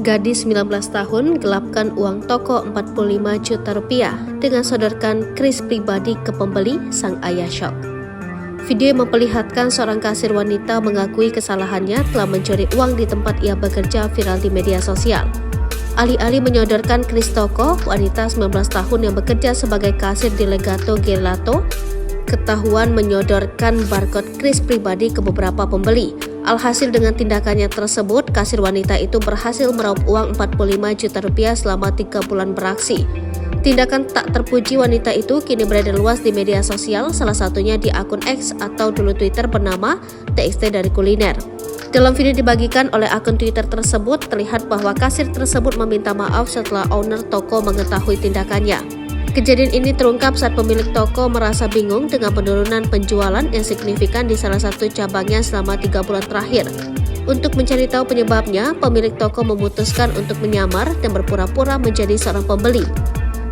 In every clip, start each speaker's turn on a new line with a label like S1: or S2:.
S1: Gadis 19 tahun gelapkan uang toko 45 juta rupiah dengan sodorkan kris pribadi ke pembeli, sang ayah syok. Video yang memperlihatkan seorang kasir wanita mengakui kesalahannya telah mencuri uang di tempat ia bekerja viral di media sosial. Alih-alih menyodorkan kris toko, wanita 19 tahun yang bekerja sebagai kasir di Legato Gelato ketahuan menyodorkan barcode kris pribadi ke beberapa pembeli. Alhasil dengan tindakannya tersebut, kasir wanita itu berhasil meraup uang 45 juta rupiah selama 3 bulan beraksi. Tindakan tak terpuji wanita itu kini beredar luas di media sosial, salah satunya di akun X atau dulu Twitter bernama TXT dari Kuliner. Dalam video dibagikan oleh akun Twitter tersebut, terlihat bahwa kasir tersebut meminta maaf setelah owner toko mengetahui tindakannya. Kejadian ini terungkap saat pemilik toko merasa bingung dengan penurunan penjualan yang signifikan di salah satu cabangnya selama 3 bulan terakhir. Untuk mencari tahu penyebabnya, pemilik toko memutuskan untuk menyamar dan berpura-pura menjadi seorang pembeli.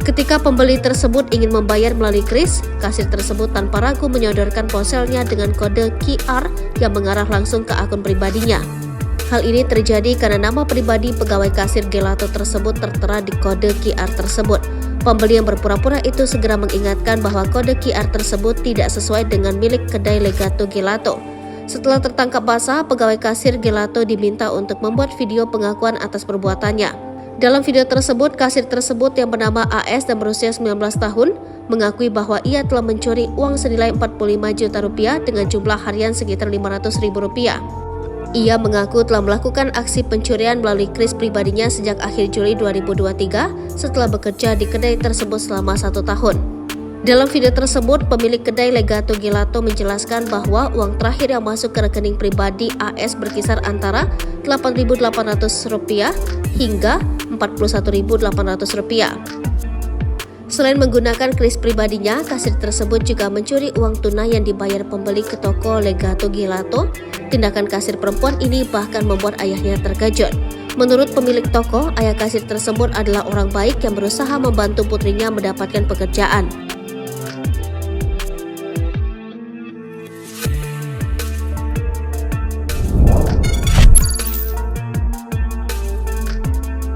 S1: Ketika pembeli tersebut ingin membayar melalui kris, kasir tersebut tanpa ragu menyodorkan ponselnya dengan kode QR yang mengarah langsung ke akun pribadinya. Hal ini terjadi karena nama pribadi pegawai kasir Gelato tersebut tertera di kode QR tersebut. Pembeli yang berpura-pura itu segera mengingatkan bahwa kode QR tersebut tidak sesuai dengan milik kedai Legato Gelato. Setelah tertangkap basah, pegawai kasir Gelato diminta untuk membuat video pengakuan atas perbuatannya. Dalam video tersebut, kasir tersebut yang bernama AS dan berusia 19 tahun mengakui bahwa ia telah mencuri uang senilai 45 juta rupiah dengan jumlah harian sekitar 500 ribu rupiah. Ia mengaku telah melakukan aksi pencurian melalui kris pribadinya sejak akhir Juli 2023 setelah bekerja di kedai tersebut selama 1 tahun. Dalam video tersebut, pemilik kedai Legato Gelato menjelaskan bahwa uang terakhir yang masuk ke rekening pribadi AS berkisar antara Rp8.800 hingga Rp41.800. Selain menggunakan kris pribadinya, kasir tersebut juga mencuri uang tunai yang dibayar pembeli ke toko Legato Gelato. Tindakan kasir perempuan ini bahkan membuat ayahnya terkejut. Menurut pemilik toko, ayah kasir tersebut adalah orang baik yang berusaha membantu putrinya mendapatkan pekerjaan.